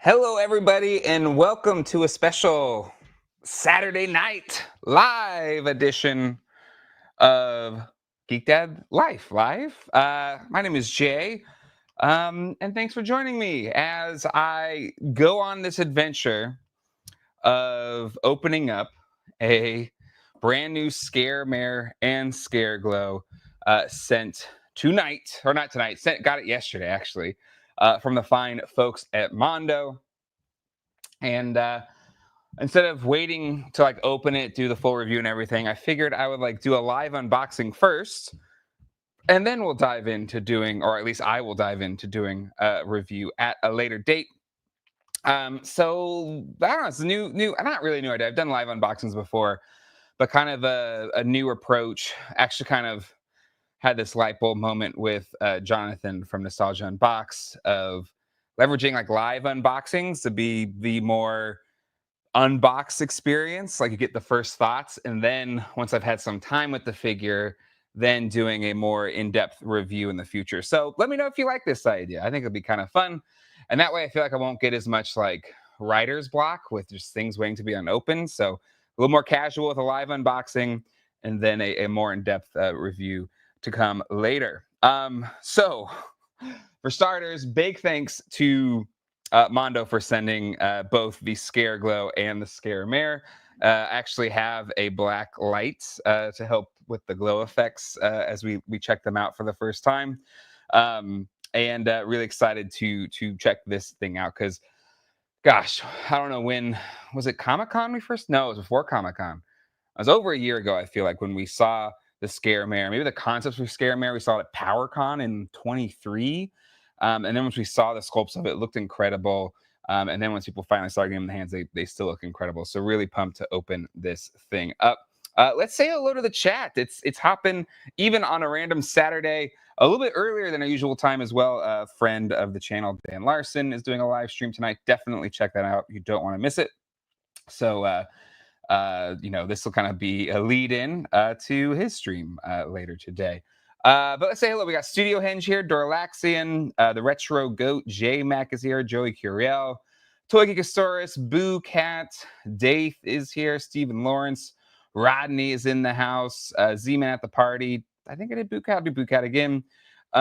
Hello, everybody, and welcome to a special Saturday night live edition of Geek Dad Live. My name is Jay, and thanks for joining me as I go on this adventure of opening up a brand new Scare-Mare and Scare-Glow sent tonight, or not tonight, got it yesterday actually, from the fine folks at Mondo. And instead of waiting to open it, do the full review and everything, I figured I would do a live unboxing first, and then we'll dive into doing, or at least I will dive into doing a review at a later date. So I don't know, it's a new, not really a new idea. I've done live unboxings before, but kind of a new approach. Actually, kind of had this light bulb moment with Jonathan from Nostalgia Unbox of leveraging live unboxings to be the more unbox experience. Like, you get the first thoughts, and then once I've had some time with the figure, then doing a more in-depth review in the future. So let me know if you like this idea. I think it'll be kind of fun, and that way I feel like I won't get as much writer's block with just things waiting to be unopened. So a little more casual with a live unboxing, and then a more in-depth review to come later. So for starters, big thanks to Mondo for sending both the Scare-Glow and the Scare-Mare. Actually have a black light to help with the glow effects as we check them out for the first time. And really excited to check this thing out because, gosh, I don't know, when was it, Comic-Con we first? No, it was before Comic-Con. It was over a year ago, I feel like, when we saw the Scare-Mare. Maybe the concepts for Scare-Mare, we saw it at PowerCon in 23. And then once we saw the sculpts of it, it looked incredible. And then once people finally started getting them in the hands, they still look incredible. So really pumped to open this thing up. Let's say hello to the chat. It's hopping even on a random Saturday, a little bit earlier than our usual time as well. A friend of the channel, Dan Larson, is doing a live stream tonight. Definitely check that out. You don't want to miss it. So, this will kind of be a lead in to his stream later today. But let's say hello. We got Studio Henge here, Dorlaxian, the Retro Goat, J Mac is here, Joey Curiel, Toy Geekosaurus, Boo Cat, Dave is here, Stephen Lawrence, Rodney is in the house, Z-Man at the party. I think I did Boo Cat, I'll do Boo Cat again. So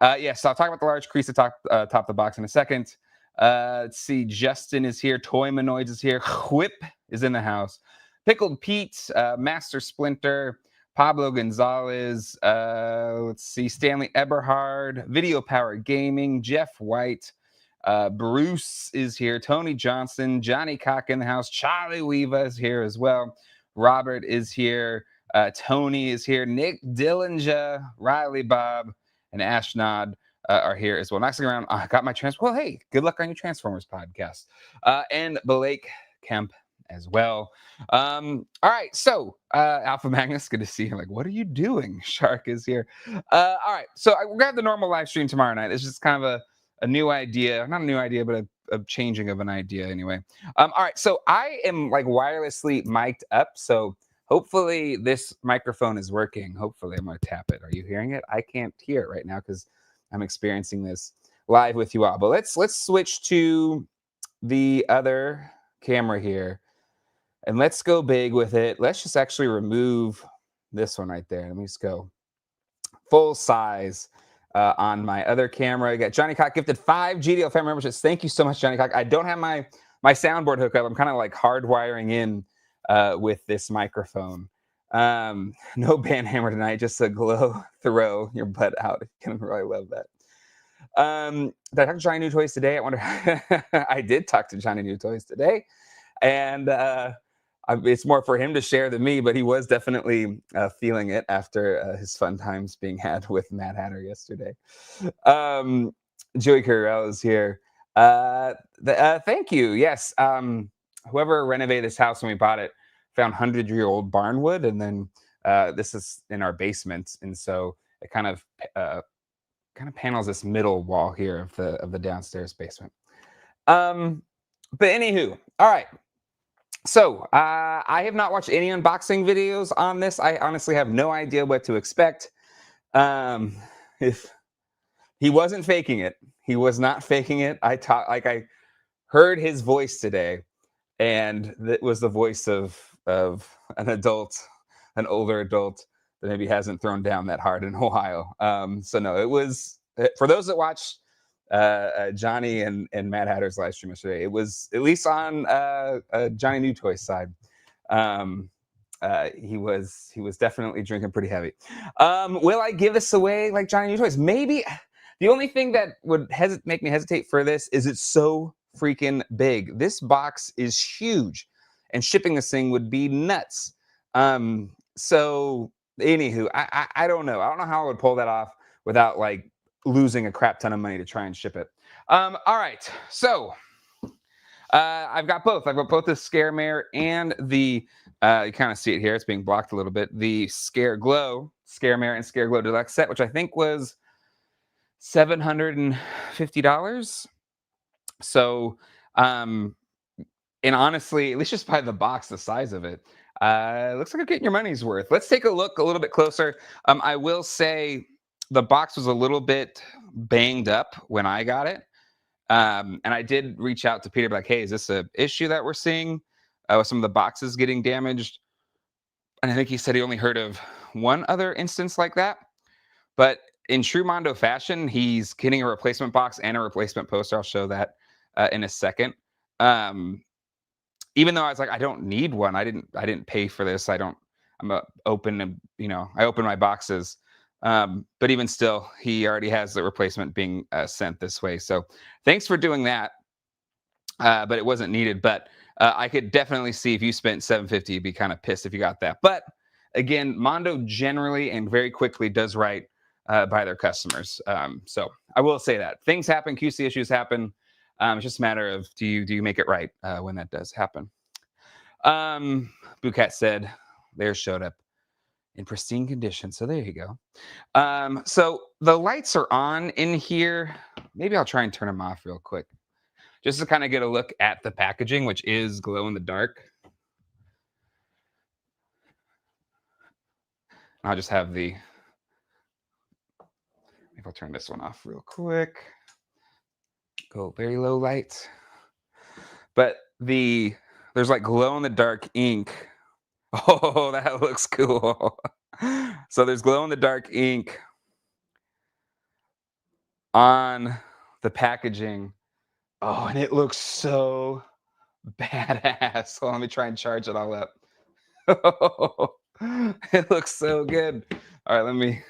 I'll talk about the large crease to top the box in a second. Let's see, Justin is here, Toy Manoids is here, Whip is in the house, Pickled Pete, Master Splinter, Pablo Gonzalez, let's see, Stanley Eberhard, Video Power Gaming, Jeff White, Bruce is here, Tony Johnson, Johnny Cock in the house, Charlie Weaver is here as well, Robert is here, Tony is here, Nick Dillinger, Riley Bob, and Ashnod are here as well. Next around, I got my Well, hey, good luck on your Transformers podcast. And Blake Kemp as well. All right, so Alpha Magnus, good to see you. What are you doing? Shark is here. All right, so we're gonna have the normal live stream tomorrow night. It's just kind of a new idea, not a new idea, but a changing of an idea anyway. All right, so I am wirelessly mic'd up, so hopefully this microphone is working. Hopefully, I'm gonna tap it. Are you hearing it? I can't hear it right now because I'm experiencing this live with you all. But let's switch to the other camera here. And let's go big with it. Let's just actually remove this one right there. Let me just go full size on my other camera. I got Johnny Cock gifted 5 GDL family memberships. Thank you so much, Johnny Cock. I don't have my soundboard hookup. I'm kind of hardwiring in with this microphone. No band hammer tonight, just a glow throw your butt out. I really love that. Did I talk to Johnny New Toys today? I wonder. I did talk to Johnny New Toys today, and it's more for him to share than me, but he was definitely feeling it after his fun times being had with Mad Hatter yesterday. Joey Carell is here. Thank you. Yes. Whoever renovated this house when we bought it found 100-year-old barnwood, and then this is in our basement, and so it kind of panels this middle wall here of the downstairs basement. But anywho, all right. So I have not watched any unboxing videos on this. I honestly have no idea what to expect. If he wasn't faking it, he was not faking it. I heard his voice today, and it was the voice of an adult, an older adult that maybe hasn't thrown down that hard in a while. So no, it was for those that watched Johnny and Mad Hatter's live stream yesterday. It was at least on Johnny New Toy's side. Um, he was definitely drinking pretty heavy. Will I give this away like Johnny New Toys? Maybe. The only thing that would make me hesitate for this is it's so freaking big. This box is huge, and shipping this thing would be nuts. So anywho, I don't know. I don't know how I would pull that off without like losing a crap ton of money to try and ship it. All right, so I've got both. I've got both the Scare-Mare and the you kind of see it here. It's being blocked a little bit. The Scare-Mare and Scare-Glow Deluxe set, which I think was $750. So, and honestly, at least just by the box, the size of it, looks like you're getting your money's worth. Let's take a look a little bit closer. I will say the box was a little bit banged up when I got it. And I did reach out to Peter, like, hey, is this an issue that we're seeing with some of the boxes getting damaged? And I think he said he only heard of one other instance like that. But in true Mondo fashion, he's getting a replacement box and a replacement poster. I'll show that in a second. Even though I was like, I don't need one. I didn't pay for this. I'm open and I open my boxes. But even still, he already has the replacement being sent this way. So thanks for doing that. But it wasn't needed. But I could definitely see if you spent $750, you'd be kind of pissed if you got that. But again, Mondo generally and very quickly does right by their customers. So I will say that things happen, QC issues happen. It's just a matter of do you make it right when that does happen. Bucat said theirs showed up in pristine condition. So there you go. So the lights are on in here. Maybe I'll try and turn them off real quick, just to kind of get a look at the packaging, which is glow in the dark. I'll just have maybe I'll turn this one off real quick. Go very low light. But there's like glow in the dark ink. Oh, that looks cool. So there's glow in the dark ink on the packaging. Oh, and it looks so badass. So let me try and charge it all up. It looks so good. All right,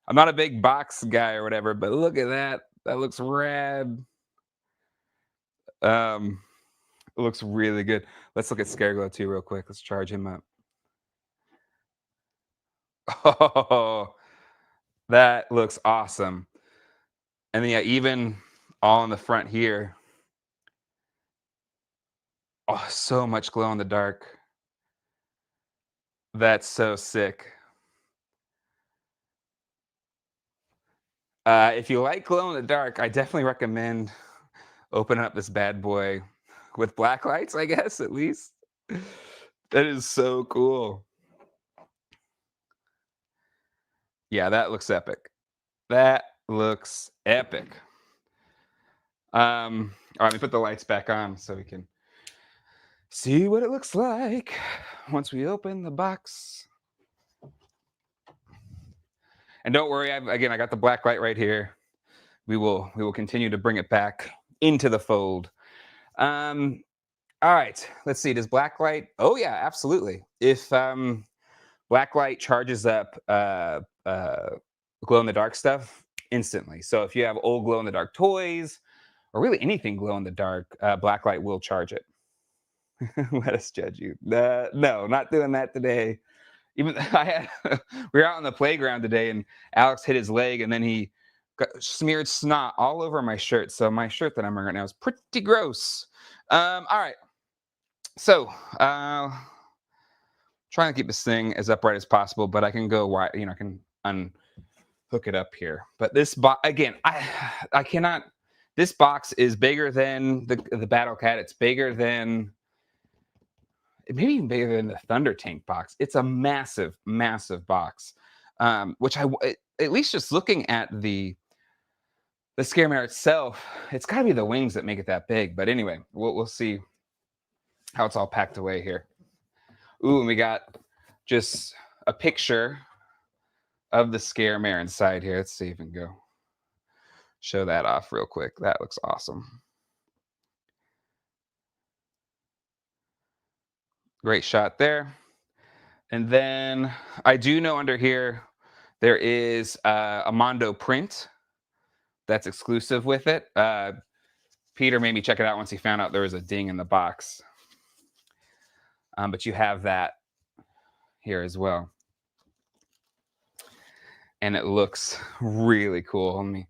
I'm not a big box guy or whatever, but look at that. That looks rad. It looks really good. Let's look at Scare-Glow too real quick. Let's charge him up. Oh, that looks awesome. And then, yeah, even all in the front here. Oh, so much glow in the dark. That's so sick. If you like glow in the dark, I definitely recommend opening up this bad boy with black lights, I guess, at least. That is so cool. Yeah, that looks epic. That looks epic. All right, let me put the lights back on so we can see what it looks like once we open the box. And don't worry, I got the black light right here. We will continue to bring it back into the fold. All right, let's see. Does black light? Oh yeah, absolutely. If black light charges up glow in the dark stuff instantly. So if you have old glow in the dark toys or really anything glow in the dark, black light will charge it. Let us judge you. No, not doing that today. Even we were out on the playground today, and Alex hit his leg, and then he smeared snot all over my shirt. So my shirt that I'm wearing right now is pretty gross. All right. So trying to keep this thing as upright as possible, but I can go wide. I can unhook it up here. But this box again, I cannot. This box is bigger than the Battle Cat. It's bigger than. Maybe even bigger than the Thunder Tank box. It's a massive, massive box, which at least just looking at the the Scare-Mare itself, it's got to be the wings that make it that big. But anyway, we'll see how it's all packed away here. Ooh, and we got just a picture of the Scare-Mare inside here. Let's see if we can go show that off real quick. That looks awesome. Great shot there. And then I do know under here there is a Mondo print that's exclusive with it. Peter made me check it out once he found out there was a ding in the box. But you have that here as well. And it looks really cool.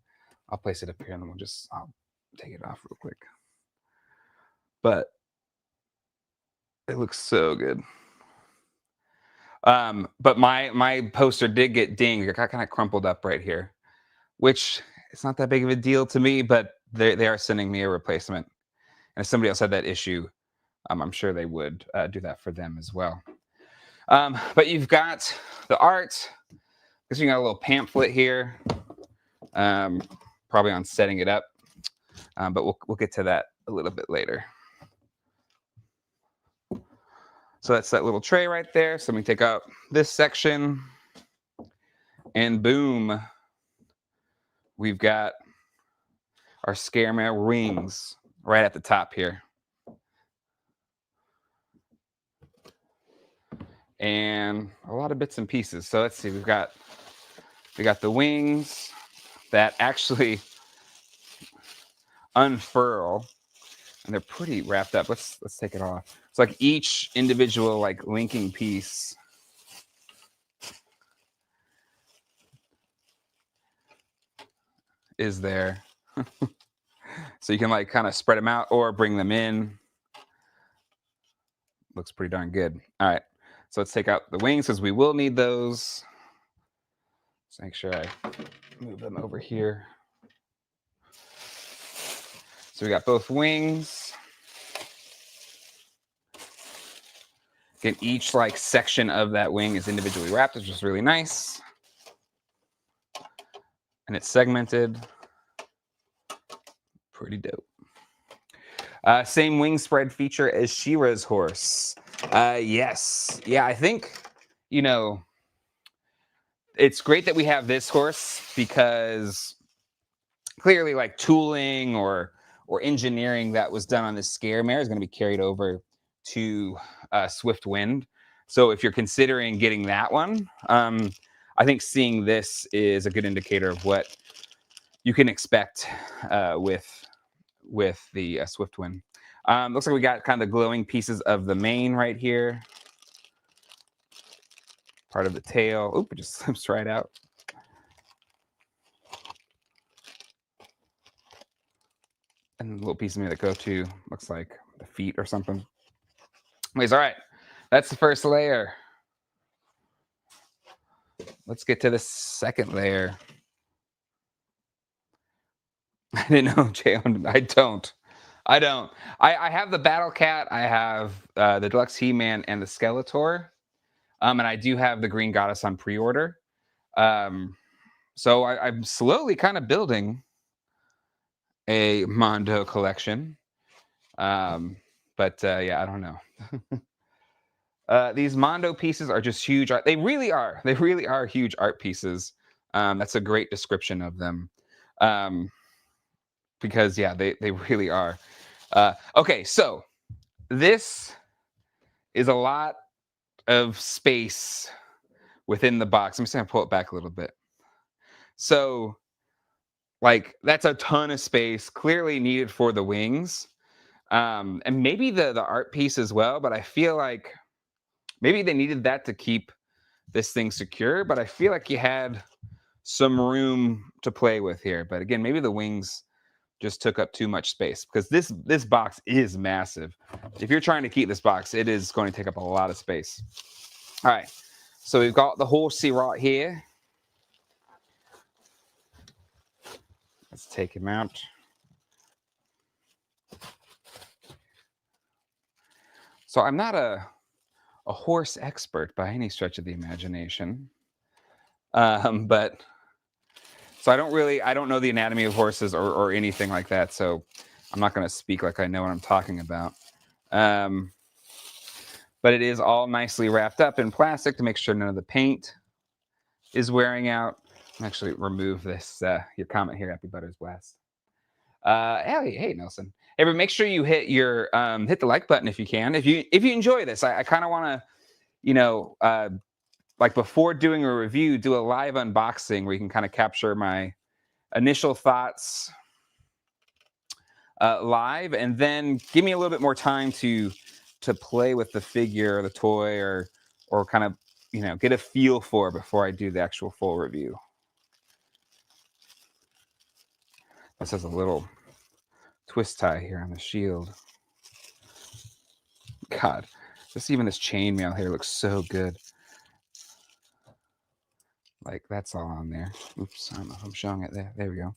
I'll place it up here and then I'll take it off real quick. But it looks so good. But my poster did get dinged. It got kind of crumpled up right here, which it's not that big of a deal to me, but they are sending me a replacement. And if somebody else had that issue, I'm sure they would do that for them as well. But you've got the art. Because you got a little pamphlet here, probably on setting it up, but we'll get to that a little bit later. So that's that little tray right there. So let me take out this section, and boom, we've got our Scare-Mare wings right at the top here. And a lot of bits and pieces. So let's see, we got the wings that actually unfurl, and they're pretty wrapped up. Let's take it off. It's like each individual like linking piece is there. So you can like kind of spread them out or bring them in. Looks pretty darn good. All right, so let's take out the wings because we will need those. Let's make sure I move them over here. So we got both wings. Again, each like section of that wing is individually wrapped, which is really nice. And it's segmented. Pretty dope. Same wing spread feature as She-Ra's horse. Yes. Yeah, I think, it's great that we have this horse because clearly like tooling or engineering that was done on this Scare-Mare is going to be carried over to Swift Wind. So if you're considering getting that one, I think seeing this is a good indicator of what you can expect with the Swift Wind. Looks like we got kind of the glowing pieces of the mane right here. Part of the tail. Oop, it just slips right out. And a little piece of me that go to, looks like the feet or something. Anyways, all right. That's the first layer. Let's get to the second layer. I didn't know, Jay. I don't. I have the Battle Cat. I have the Deluxe He-Man and the Skeletor. And I do have the Green Goddess on pre-order. So I'm slowly kind of building a Mondo collection. But yeah, I don't know. These Mondo pieces are just huge art. They really are. They really are huge art pieces. That's a great description of them. Because yeah, they really are. Okay, so this is a lot of space within the box. I'm just gonna pull it back a little bit. So like that's a ton of space clearly needed for the wings. And maybe the art piece as well, but I feel like maybe they needed that to keep this thing secure, but I feel like you had some room to play with here. But again, maybe the wings just took up too much space because this box is massive. If you're trying to keep this box, it is going to take up a lot of space. All right, so we've got the horsey right here. Let's take him out. So I'm not a horse expert by any stretch of the imagination. But So I don't know the anatomy of horses or anything like that. So I'm not going to speak like I know what I'm talking about. But it is all nicely wrapped up in plastic to make sure none of the paint is wearing out. Actually remove this, your comment here, Happy Butters Blast. Hey, Nelson. Hey, but make sure you hit your hit the like button if you can. If you enjoy this, I kind of want to, like before doing a review, do a live unboxing where you can kind of capture my initial thoughts live, and then give me a little bit more time to play with the figure or the toy or kind of get a feel for it before I do the actual full review. This has a little twist tie here on the shield. God, just even this chainmail here looks so good. Like that's all on there. Oops, I don't know if I'm showing it there. There we go.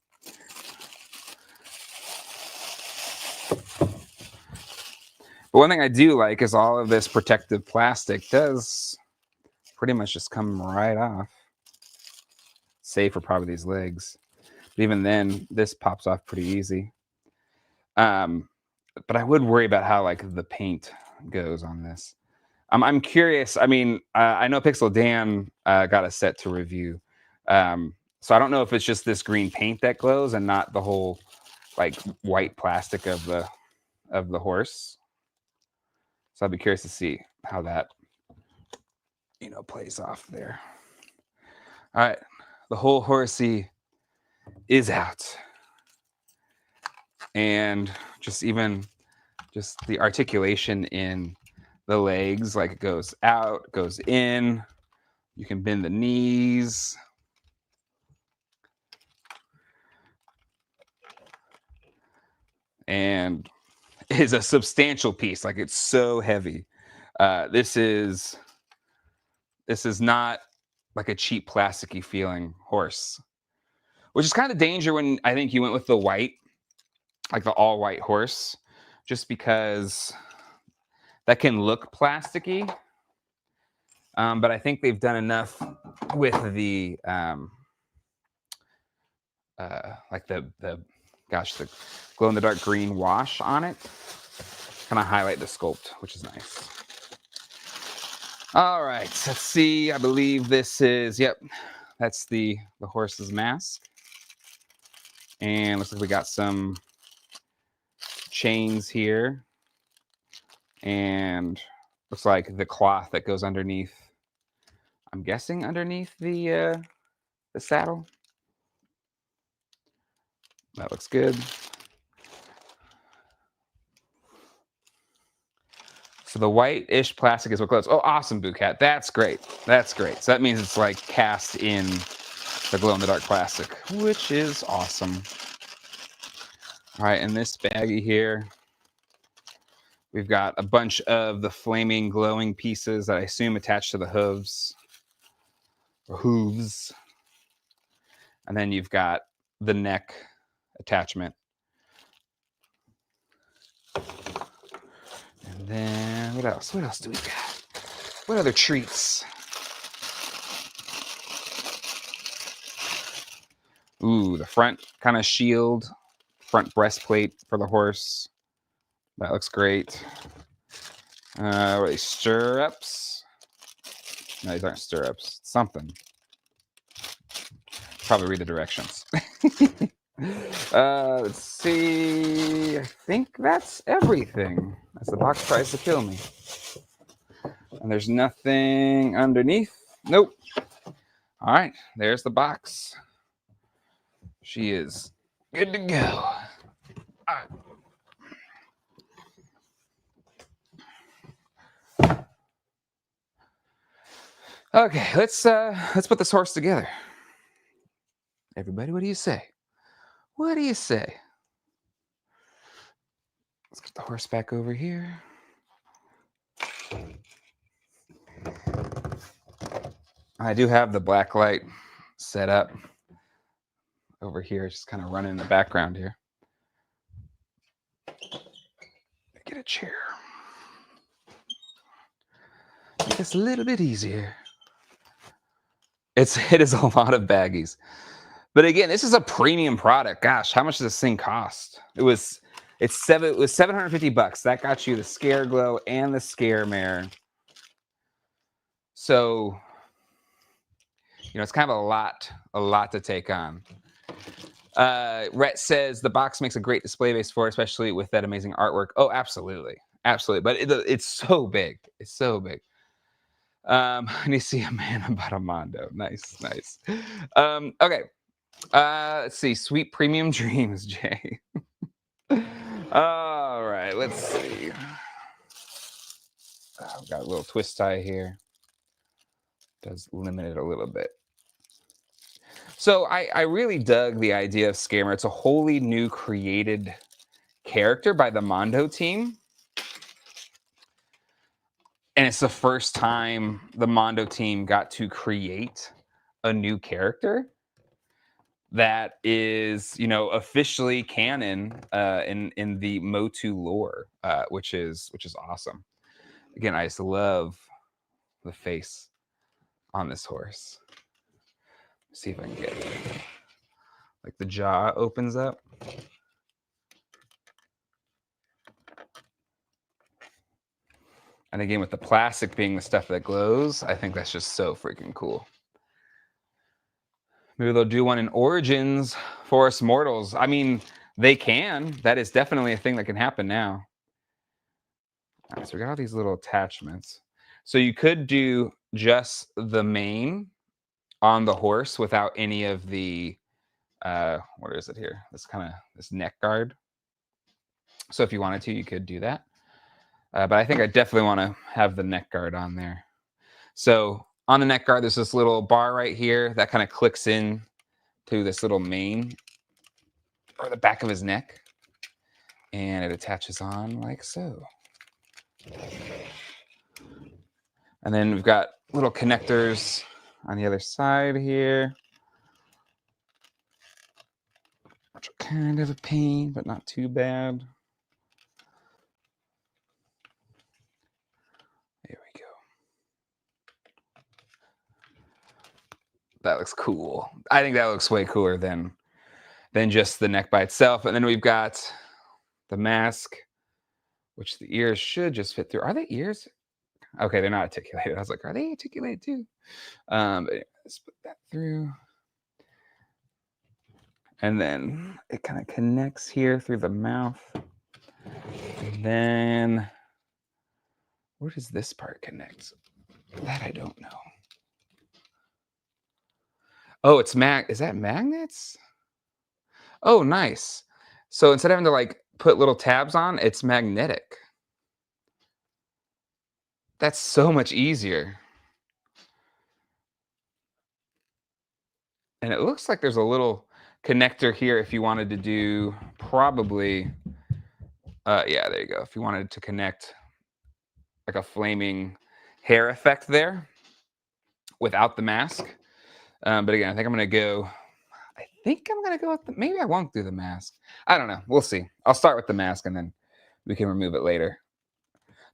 But one thing I do like is all of this protective plastic does pretty much just come right off. Save for probably these legs. But even then, this pops off pretty easy. But I would worry about how like the paint goes on this. I'm curious. I mean, I know Pixel Dan got a set to review. So I don't know if it's just this green paint that glows and not the whole like white plastic of the horse. So I'd be curious to see how that plays off there. All right, the whole horsey is out, and just the articulation in the legs, like it goes out, goes in. You can bend the knees. And is a substantial piece. Like it's so heavy. This is not like a cheap plasticky feeling horse, which is kind of danger when I think you went with the white, like the all white horse, just because that can look plasticky. But I think they've done enough with the like the glow in the dark green wash on it, kind of highlight the sculpt, which is nice. All right, let's see. I believe this is, yep, that's the horse's mask. And looks like we got some chains here. And looks like the cloth that goes underneath, I'm guessing underneath the saddle. That looks good. So the white-ish plastic is what glows. Oh, awesome, Boocat. That's great. That's great. So that means it's like cast in the glow-in-the-dark plastic, which is awesome. All right, in this baggie here, we've got a bunch of the flaming, glowing pieces that I assume attach to the hooves. Or hooves. And then you've got the neck attachment. And then what else? What else do we got? What other treats? Ooh, the front kind of shield, front breastplate for the horse. That looks great. What are these, stirrups? No, these aren't stirrups. Something. Probably read the directions. Let's see. I think that's everything. As the box tries to kill me. And there's nothing underneath. Nope. All right, there's the box. She is good to go. All right. Okay, let's put this horse together. Everybody, what do you say? What do you say? Let's get the horse back over here. I do have the black light set up over here, just kind of running in the background here. Get a chair. Make this a little bit easier. It is a lot of baggies. But again, this is a premium product. Gosh, how much does this thing cost? It was $750. That got you the Scare-Glow and the Scare-Mare. So, it's kind of a lot to take on. Rhett says the box makes a great display base for, especially with that amazing artwork. Oh, absolutely, absolutely. But it's so big. It's so big. And you see a man about a Mondo. Nice, nice. Okay. Let's see. Sweet premium dreams, Jay. All right. Let's see. I've got a little twist tie here. Does limit it a little bit. So I really dug the idea of Scare-Mare. It's a wholly new created character by the Mondo team. And it's the first time the Mondo team got to create a new character that is, officially canon in the Motu lore, which is awesome. Again, I just love the face on this horse. Let's see if I can get it. Like the jaw opens up. And again, with the plastic being the stuff that glows, I think that's just so freaking cool. Maybe they'll do one in Origins for us mortals. I mean, they can. That is definitely a thing that can happen now. All right, so we got all these little attachments. So you could do just the mane on the horse without any of the, what is it here? This neck guard. So if you wanted to, you could do that. But I think I definitely want to have the neck guard on there. So on the neck guard, there's this little bar right here that kind of clicks in to this little mane or the back of his neck. And it attaches on like so. And then we've got little connectors on the other side here, which are kind of a pain, but not too bad. There we go. That looks cool. I think that looks way cooler than just the neck by itself. And then we've got the mask, which the ears should just fit through. Are they ears? Okay, they're not articulated. I was like, are they articulated too? But let's put that through. And then it kind of connects here through the mouth. And then where does this part connect? That I don't know. Oh, is that magnets? Oh, nice. So instead of having to like put little tabs on, it's magnetic. That's so much easier. And it looks like there's a little connector here if you wanted to do probably, yeah, there you go. If you wanted to connect like a flaming hair effect there without the mask. But again, I think I'm going to go with maybe I won't do the mask. I don't know. We'll see. I'll start with the mask and then we can remove it later.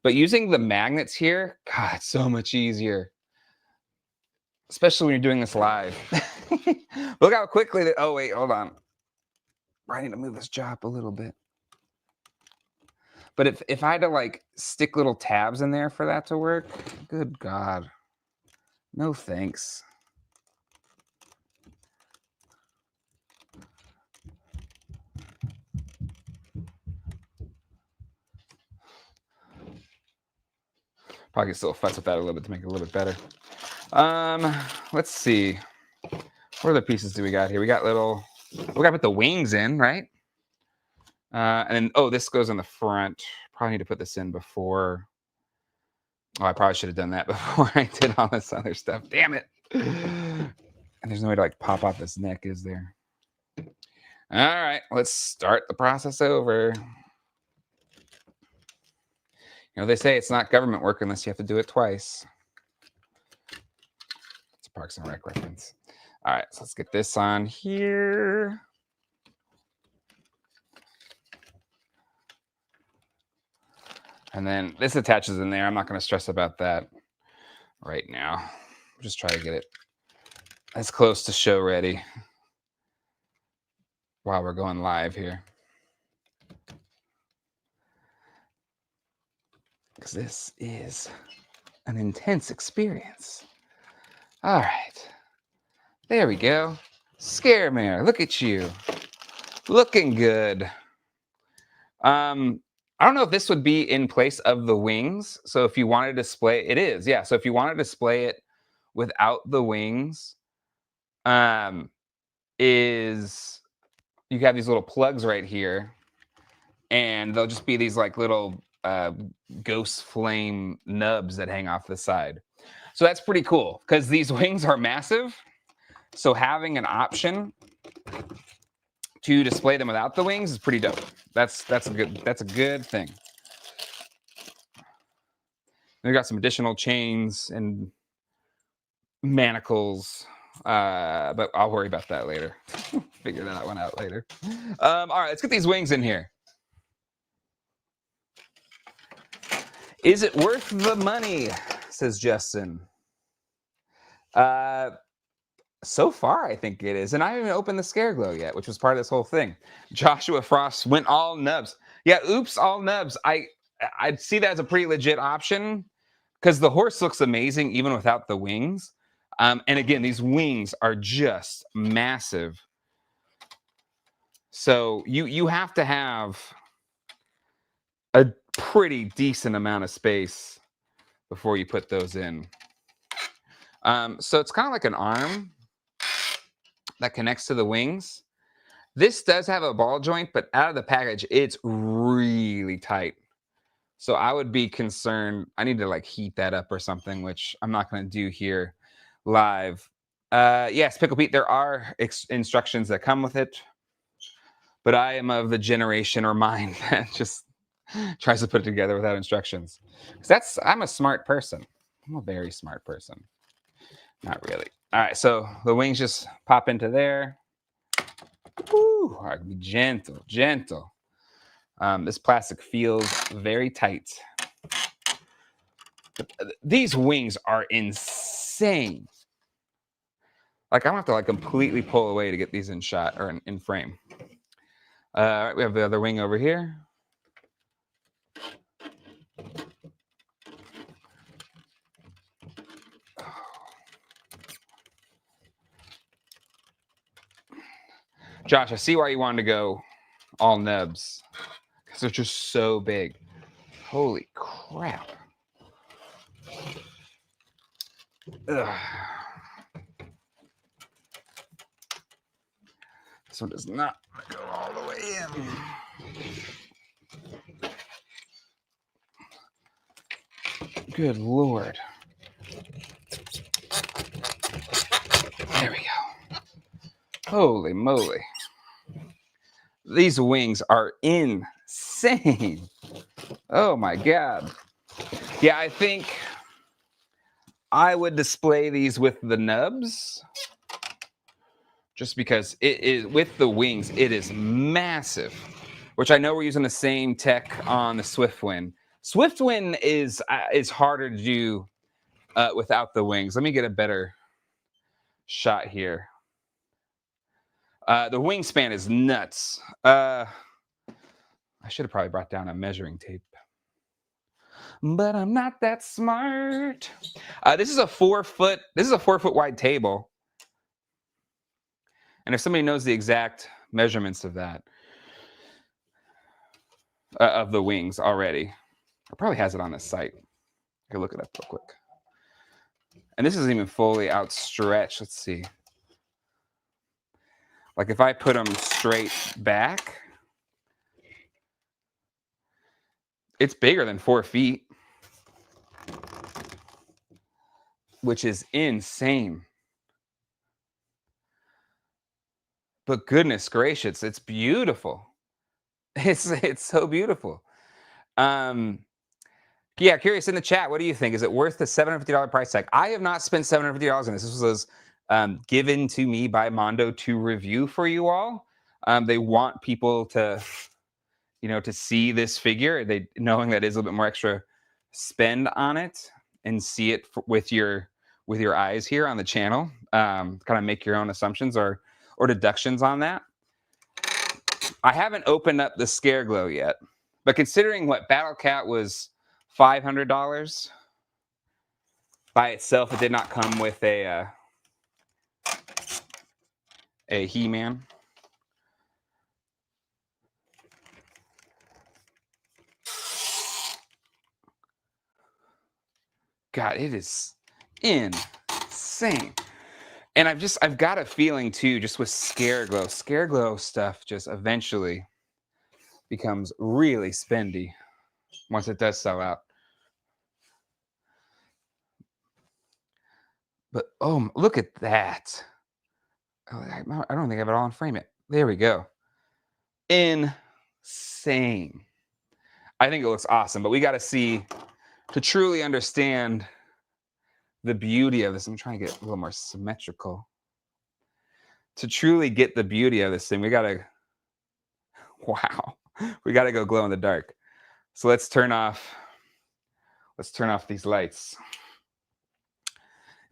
But using the magnets here, God, it's so much easier. Especially when you're doing this live. Look how quickly oh wait, hold on. I need to move this jaw up a little bit. But if I had to like stick little tabs in there for that to work, good God. No thanks. Probably still fuss with that a little bit to make it a little bit better. Let's see. What other pieces do we got here? We got to put the wings in, right? And then, this goes in the front. Probably need to put this in before. Oh, I probably should have done that before I did all this other stuff. Damn it. And there's no way to like pop off this neck, is there? All right, let's start the process over. They say it's not government work unless you have to do it twice. It's a Parks and Rec reference. All right, so let's get this on here. And then this attaches in there. I'm not going to stress about that right now. Just try to get it as close to show ready while we're going live here. Because this is an intense experience. All right. There we go. Scare-Mare, look at you. Looking good. I don't know if this would be in place of the wings. So if you want to display, it is, yeah. So if you want to display it without the wings, is you have these little plugs right here, and they'll just be these like little ghost flame nubs that hang off the side. So that's pretty cool because these wings are massive. So having an option to display them without the wings is pretty dope. That's a good thing. We got some additional chains and manacles, but I'll worry about that later. Figure that one out later. All right, let's get these wings in here. Is it worth the money? Says Justin. So far, I think it is. And I haven't even opened the Scare-Glow yet, which was part of this whole thing. Joshua Frost went all nubs. Yeah, oops, all nubs. I'd see that as a pretty legit option because the horse looks amazing even without the wings. And again, these wings are just massive. So you have to have a pretty decent amount of space before you put those in. So it's kind of like an arm that connects to the wings. This does have a ball joint, but out of the package, it's really tight. So I would be concerned. I need to like heat that up or something, which I'm not going to do here live. Yes, Pickle Pete, there are instructions that come with it, but I am of the generation or mind that just tries to put it together without instructions. I'm a smart person. I'm a very smart person. Not really. All right, so the wings just pop into there. Woo, all right, be gentle, gentle. This plastic feels very tight. But these wings are insane. Like, I'm gonna have to like completely pull away to get these in shot or in frame. All right, we have the other wing over here. Josh, I see why you wanted to go all nubs because they're just so big. Holy crap. Ugh. This one does not go all the way in. Good Lord. There we go. Holy moly. These wings are insane. Oh my God. Yeah, I think I would display these with the nubs just because it is with the wings, it is massive, which I know we're using the same tech on the Swiftwind. Swiftwind is harder to do without the wings. Let me get a better shot here. The wingspan is nuts. I should have probably brought down a measuring tape, but I'm not that smart. This is a 4 foot. This is a 4 foot wide table, and if somebody knows the exact measurements of that, of the wings already, it probably has it on the site. I can look it up real quick. And this isn't even fully outstretched. Let's see. Like if I put them straight back, it's bigger than 4 feet, which is insane. But goodness gracious, it's beautiful. It's so beautiful. Yeah, curious in the chat, what do you think? Is it worth the $750 price tag? I have not spent $750 on this. This was given to me by Mondo to review for you all. They want people to, to see this figure. They knowing that is a little bit more extra spend on it and see it with your eyes here on the channel. Kind of make your own assumptions or deductions on that. I haven't opened up the Scare-Glow yet, but considering what Battle Cat was $500 by itself, it did not come with a He-Man. God, it is insane. And I've got a feeling too, just with Scare-Glow stuff just eventually becomes really spendy once it does sell out. But oh, look at that. Oh, I don't think I have it all in frame it. There we go. Insane. I think it looks awesome, but we got to see to truly understand the beauty of this. I'm trying to get a little more symmetrical. To truly get the beauty of this thing, we got to, wow, we got to go glow in the dark. So let's turn off these lights.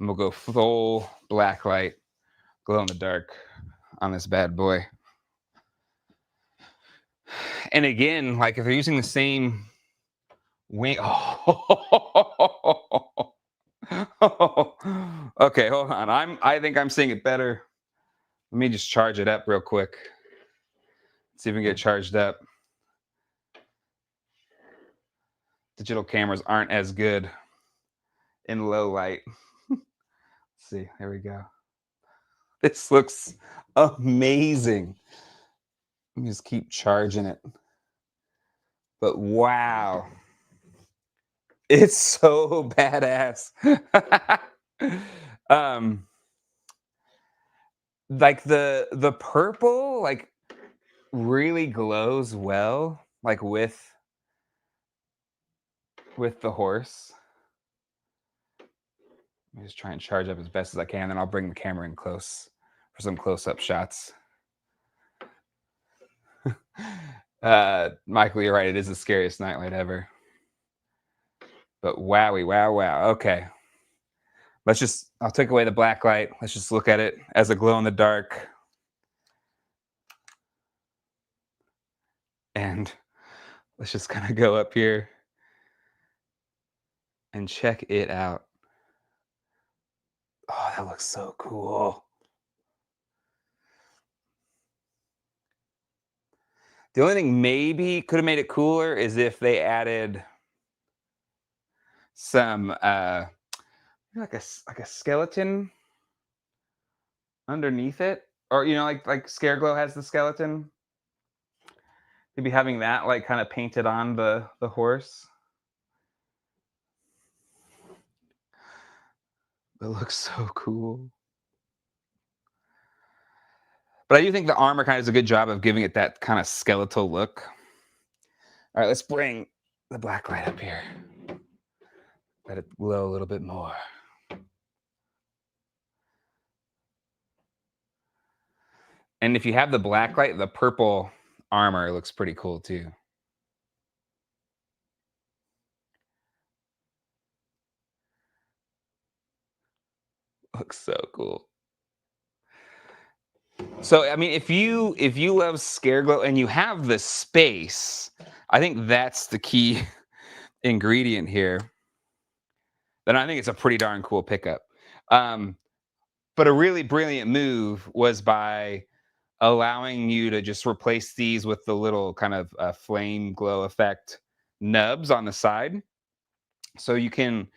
And we'll go full black light, glow in the dark on this bad boy. And again, like if they're using the same wing, oh, okay, hold on. I think I'm seeing it better. Let me just charge it up real quick. See if we can get charged up. Digital cameras aren't as good in low light. Let's see, there we go. This looks amazing. Let me just keep charging it. But wow, it's so badass. Like the purple like really glows well, like with the horse. Let me just try and charge up as best as I can, then I'll bring the camera in close for some close-up shots. Michael, you're right. It is the scariest nightlight ever. But wowie, wow. Okay. I'll take away the black light. Let's just look at it as a glow in the dark. And let's just kind of go up here and check it out. Oh, that looks so cool. The only thing maybe could have made it cooler is if they added some like a skeleton underneath it, or like Scare-Glow has the skeleton. Maybe having that like kind of painted on the horse. It looks so cool. But I do think the armor kind of does a good job of giving it that kind of skeletal look. All right, let's bring the black light up here. Let it glow a little bit more. And if you have the black light, the purple armor looks pretty cool too. Looks so cool. So I mean, if you love Scare-Glow and you have the space, I think that's the key ingredient here. Then I think it's a pretty darn cool pickup. But a really brilliant move was by allowing you to just replace these with the little kind of flame glow effect nubs on the side. So you can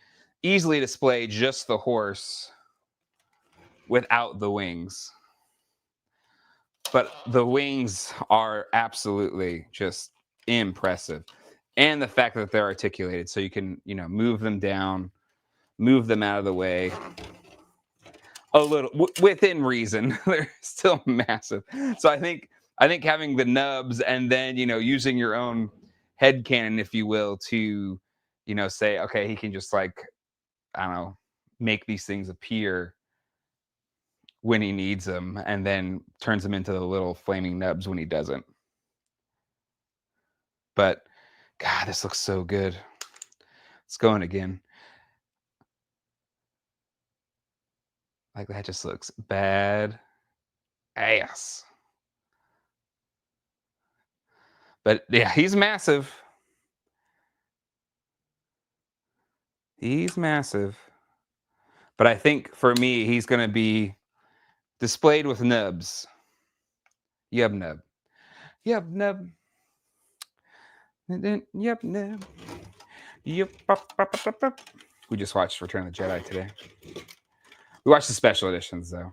easily display just the horse without the wings. But the wings are absolutely just impressive. And the fact that they're articulated, so you can, move them down, move them out of the way a little within reason. They're still massive. So I think having the nubs and then, using your own head cannon, if you will, to, say, okay, he can just like, I don't know, make these things appear when he needs them and then turns them into the little flaming nubs when he doesn't. But God, this looks so good. It's going again. Like that just looks bad ass. But yeah, he's massive. He's massive. But I think for me, he's going to be displayed with nubs. Yub nub. Yub nub. Yub nub. Yep. We just watched Return of the Jedi today. We watched the special editions though.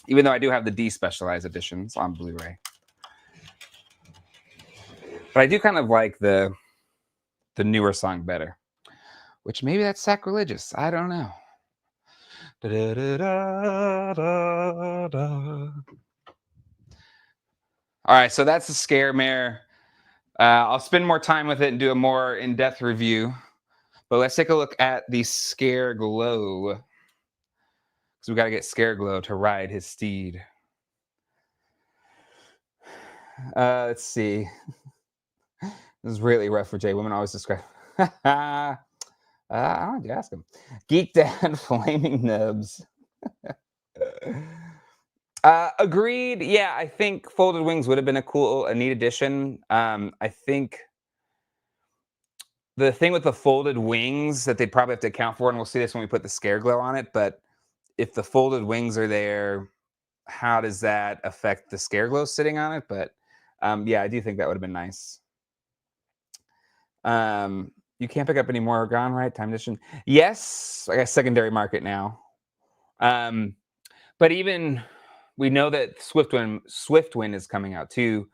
Even though I do have the despecialized editions on Blu-ray. But I do kind of like the newer song better. Which maybe that's sacrilegious. I don't know. All right, so that's the Scare-Mare. I'll spend more time with it and do a more in-depth review. But let's take a look at the Scare-Glow. Because we got to get Scare-Glow to ride his steed. Let's see. This is really rough for Jay. Women always describe. I don't have to ask him. Geek Dad Flaming Nubs. Agreed. Yeah, I think folded wings would have been a neat addition. I think the thing with the folded wings that they'd probably have to account for, and we'll see this when we put the Scare-Glow on it, but if the folded wings are there, how does that affect the Scare-Glow sitting on it? But yeah, I do think that would have been nice. You can't pick up any more gone, right? Time edition. Yes, I got secondary market now. But even we know that Swiftwind is coming out too.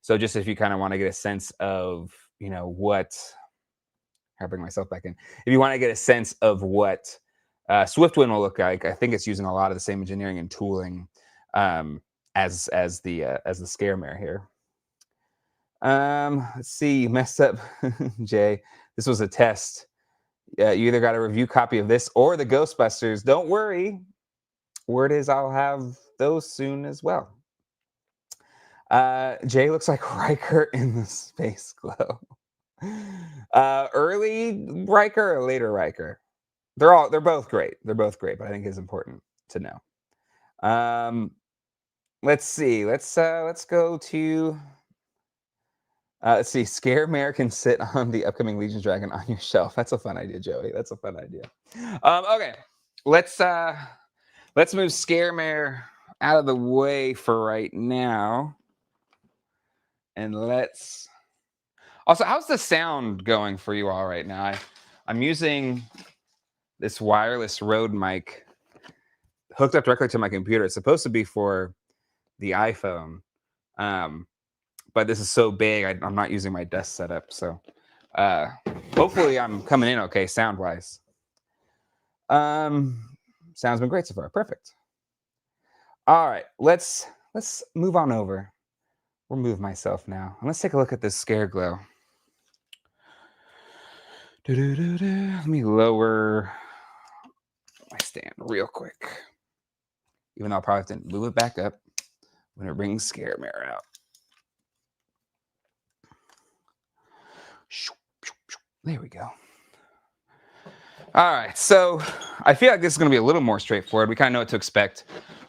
So just if you kind of want to get a sense of, what, I bring myself back in. If you want to get a sense of what Swiftwind will look like, I think it's using a lot of the same engineering and tooling as the Scare-Mare here. Let's see, messed up, Jay. This was a test. You either got a review copy of this or the Ghostbusters. Don't worry. Word is I'll have those soon as well. Jay looks like Riker in the Space Glow. Early Riker or later Riker? They're both great. They're both great, but I think it's important to know. Let's see. Let's go to. Let's see. Scare-Mare can sit on the upcoming Legion's Dragon on your shelf. That's a fun idea, Joey. That's a fun idea. Okay, let's move Scare-Mare out of the way for right now, and let's. Also, how's the sound going for you all right now? I'm using this wireless Rode mic hooked up directly to my computer. It's supposed to be for the iPhone, but this is so big, I'm not using my desk setup. So hopefully I'm coming in okay sound-wise. Sound's been great so far. Perfect. All right, let's move on over. Remove myself now. And let's take a look at this Scare-Glow. Let me lower my stand real quick. Even though I'll probably have to move it back up when it brings Scare-Mare out. There we go. All right, so I feel like this is going to be a little more straightforward. We kind of know what to expect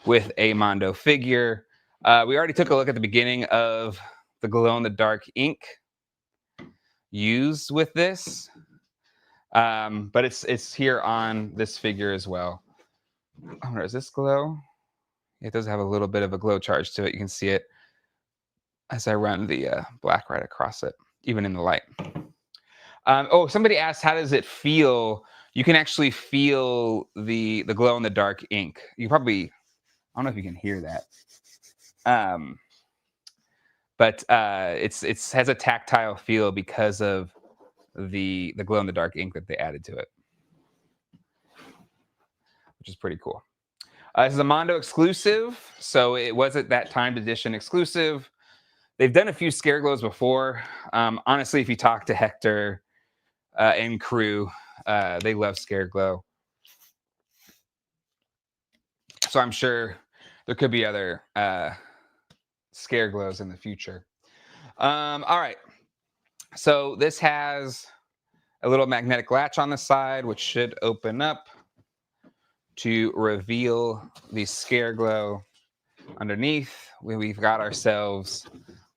with a Mondo figure. We already took a look at the beginning of the glow-in-the-dark ink used with this, but it's here on this figure as well. I wonder, is this glow? It does have a little bit of a glow charge to it. You can see it as I run the black right across it, even in the light. Somebody asked, how does it feel? You can actually feel the glow-in-the-dark ink. You probably, I don't know if you can hear that. But it has a tactile feel because of the glow-in-the-dark ink that they added to it, which is pretty cool. This is a Mondo exclusive, so it wasn't that timed edition exclusive. They've done a few Scare-Glows before. Honestly, if you talk to Hector and crew, they love Scare-Glow. So I'm sure there could be other Scare-Glows in the future. All right. So this has a little magnetic latch on the side, which should open up to reveal the Scare-Glow underneath. We've got ourselves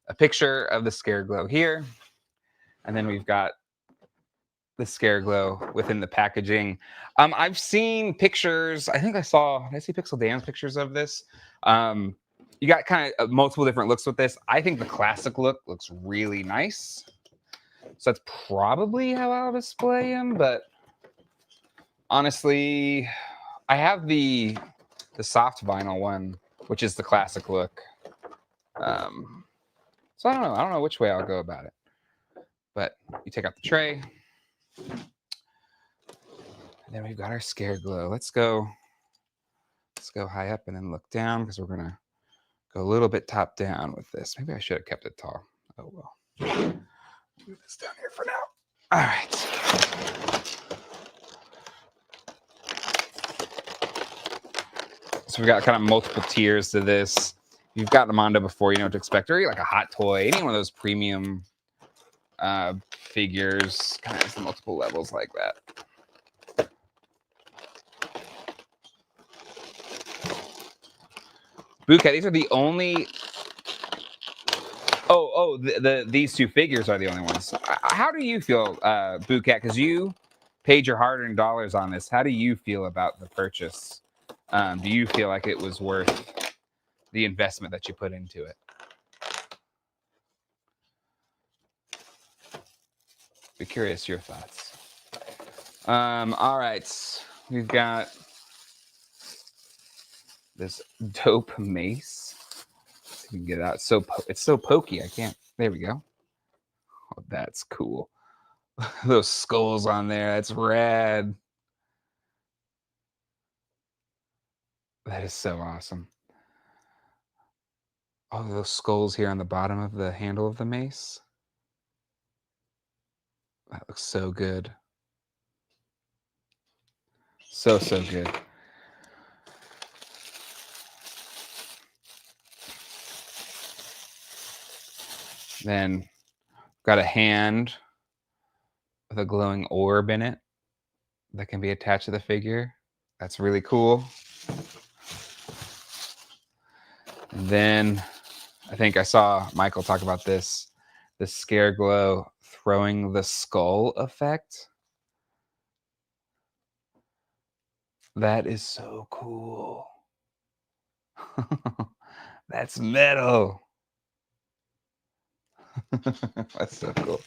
a picture of the Scare-Glow here, and then we've got the Scare-Glow within the packaging. I've seen pictures. I think I see Pixel Dan's pictures of this. You got kind of multiple different looks with this. I think the classic look looks really nice. So that's probably how I'll display him. But honestly, I have the soft vinyl one, which is the classic look. So I don't know. I don't know which way I'll go about it. But you take out the tray. And then we've got our Scare-Glow. Let's go high up and then look down, because we're gonna go a little bit top down with this. Maybe I should have kept it tall. Oh well. Move this down here for now. All right. So we've got kind of multiple tiers to this. If you've gotten a Mondo before, you know what to expect. Or like a Hot Toy, any one of those premium figures kind of has the multiple levels like that. Bootcat, these are the only. These two figures are the only ones. How do you feel, Bootcat? Because you paid your hard-earned dollars on this. How do you feel about the purchase? Do you feel like it was worth the investment that you put into it? Be curious your thoughts. All right, we've got this dope mace. Let's see if we can get it out. It's so pokey. I can't. There we go. Oh, that's cool. Those skulls on there. That's rad. That is so awesome. Oh, those skulls here on the bottom of the handle of the mace. That looks so good. So good. Then got a hand with a glowing orb in it that can be attached to the figure. That's really cool. And then I think I saw Michael talk about this, the Scare-Glow throwing the skull effect. That is so cool. That's metal. That's so cool.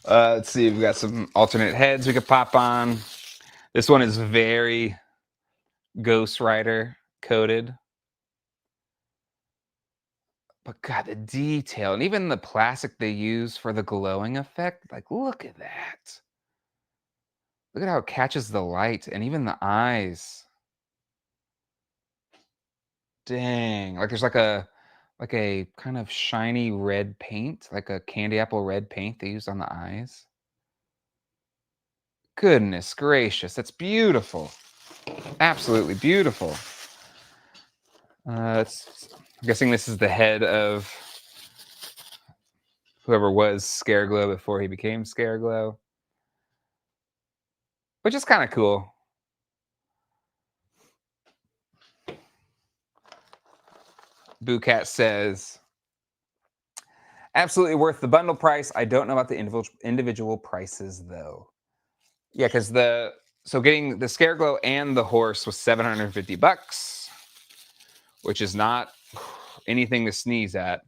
Let's see. We've got some alternate heads we could pop on. This one is very Ghost Rider coated. But God, the detail and even the plastic they use for the glowing effect. Like, look at that. Look at how it catches the light and even the eyes. Dang. Like there's like a kind of shiny red paint, like a candy apple red paint they used on the eyes. Goodness gracious, that's beautiful. Absolutely beautiful. I'm guessing this is the head of whoever was Scare-Glow before he became Scare-Glow, which is kind of cool. Boocat says, absolutely worth the bundle price. I don't know about the individual prices though. Yeah, because getting the Scare-Glow and the horse was $750, which is not anything to sneeze at.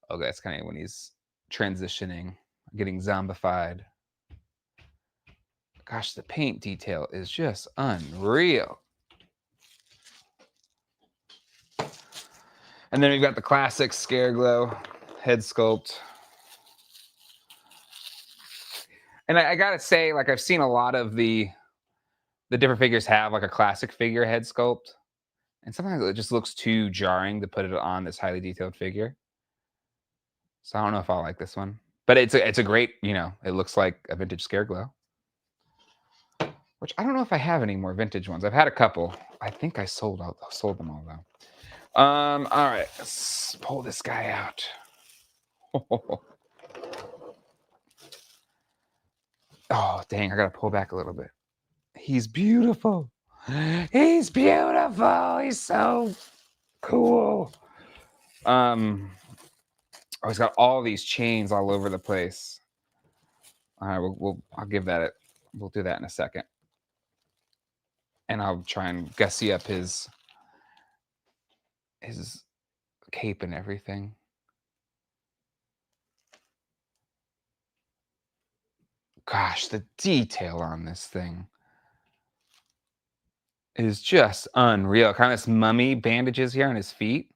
Oh, that's kind of when he's transitioning, getting zombified. Gosh, the paint detail is just unreal. And then we've got the classic Scare-Glow head sculpt. And I gotta say, like, I've seen a lot of the different figures have like a classic figure head sculpt. And sometimes it just looks too jarring to put it on this highly detailed figure. So I don't know if I'll like this one. But it's a great, it looks like a vintage Scare-Glow. Which I don't know if I have any more vintage ones. I've had a couple. I think I sold them all though. All right, let's pull this guy out. Oh, dang, I gotta pull back a little bit. He's beautiful. He's beautiful. He's so cool. Oh Oh, he's got all these chains all over the place. All right, I'll give that we'll do that in a second. And I'll try and gussy up his cape and everything. Gosh, the detail on this thing is just unreal. Kind of this mummy bandages here on his feet.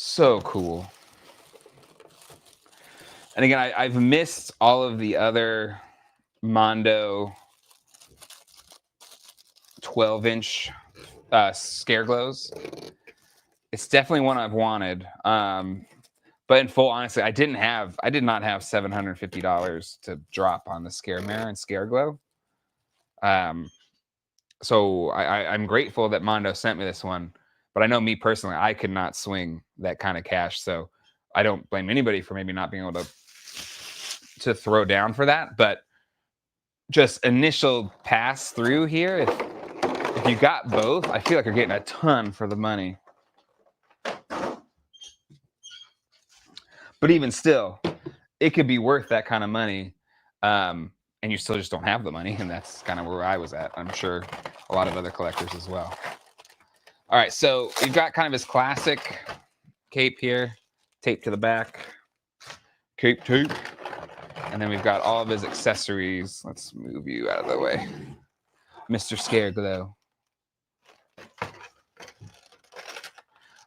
So cool. And again, I've missed all of the other Mondo 12-inch Scare-Glows. It's definitely one I've wanted. But in full honesty, I did not have $750 to drop on the Scare-Mare and Scare-Glow. So I'm grateful that Mondo sent me this one. But I know me personally, I could not swing that kind of cash. So I don't blame anybody for maybe not being able to throw down for that. But just initial pass through here, if you got both, I feel like you're getting a ton for the money. But even still, it could be worth that kind of money. And you still just don't have the money. And that's kind of where I was at. I'm sure a lot of other collectors as well. All right, so we've got kind of his classic cape here, taped to the back, cape tape. And then we've got all of his accessories. Let's move you out of the way. Mr. Scare-Glow.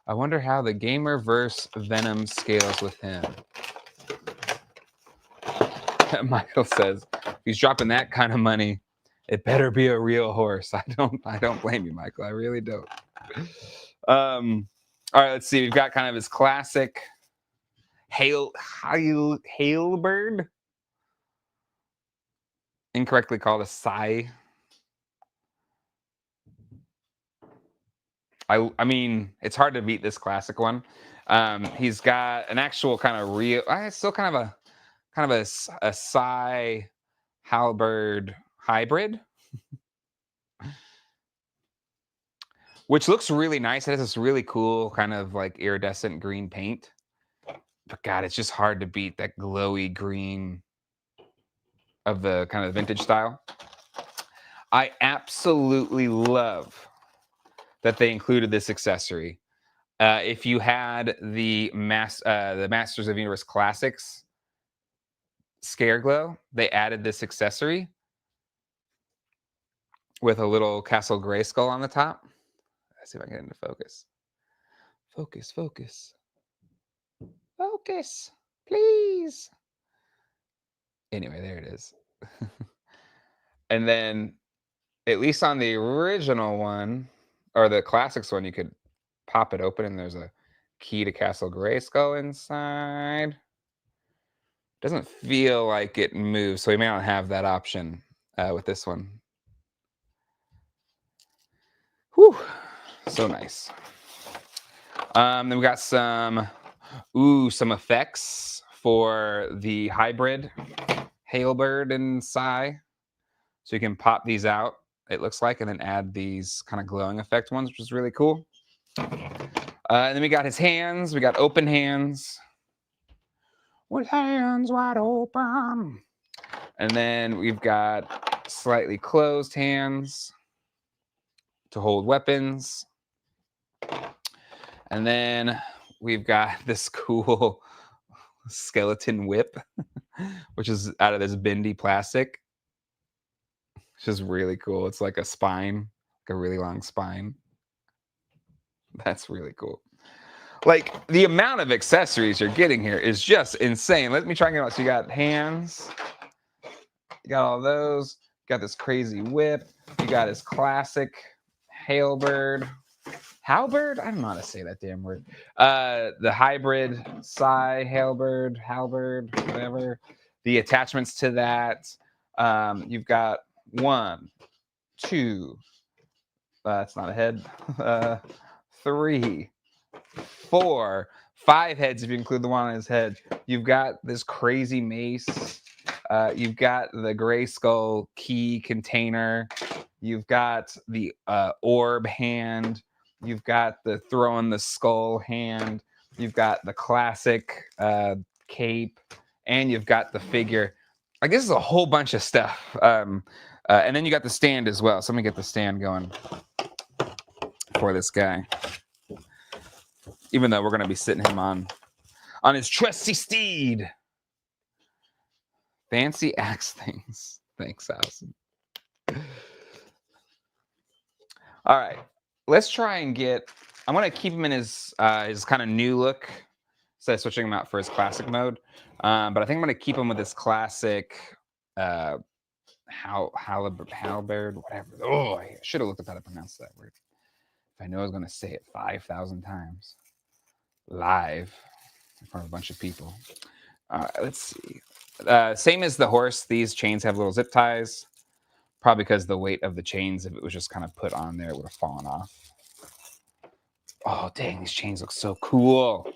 I wonder how the Gamerverse Venom scales with him. Michael says, if he's dropping that kind of money, it better be a real horse. I don't blame you, Michael. I really don't. All right, let's see. We've got kind of his classic Hailbird. Incorrectly called a Psy. I mean, it's hard to beat this classic one. He's got an actual kind of real. It's still kind of a Psy Halberd hybrid, which looks really nice. It has this really cool kind of like iridescent green paint. But God, it's just hard to beat that glowy green of the kind of vintage style. I absolutely love that they included this accessory. If you had the Masters of Universe Classics Scare-Glow, they added this accessory with a little Castle Grayskull on the top. Let's see if I can get into focus. Focus, please. Anyway, there it is. And then, at least on the original one, or the classics one, you could pop it open and there's a key to Castle Grayskull inside. Doesn't feel like it moves, so we may not have that option with this one. Whew, so nice. Then we got some effects for the hybrid Hailbird and Psy. So you can pop these out, it looks like, and then add these kind of glowing effect ones, which is really cool. And then we got his hands. We got open hands. With hands wide open. And then we've got slightly closed hands to hold weapons. And then we've got this cool skeleton whip, which is out of this bendy plastic. Which is really cool. It's like a spine, like a really long spine. That's really cool. Like, the amount of accessories you're getting here is just insane. Let me try and get out. So you got hands. You got all those. You got this crazy whip. You got his classic Hailbird. Halberd? I don't know how to say that damn word. The hybrid Psy Halberd, whatever. The attachments to that. You've got 1, 2. That's not a head. 3, 4, 5 heads if you include the one on his head. You've got this crazy mace. You've got the Grayskull key container. You've got the orb hand. You've got the throwing the skull hand. You've got the classic cape, and you've got the figure. Like this is a whole bunch of stuff. And then you got the stand as well. So let me get the stand going for this guy. Even though we're going to be sitting him on his trusty steed. Fancy axe things. Thanks, Allison. All right, let's try and get. I'm gonna keep him in his kind of new look instead of switching him out for his classic mode. But I think I'm gonna keep him with his classic halberd, whatever. Oh, I should have looked up how to pronounce that word. If I know I was gonna say it 5,000 times live in front of a bunch of people. All right, let's see. Same as the horse, these chains have little zip ties. Probably because the weight of the chains, if it was just kind of put on there, it would have fallen off. Oh, dang, these chains look so cool.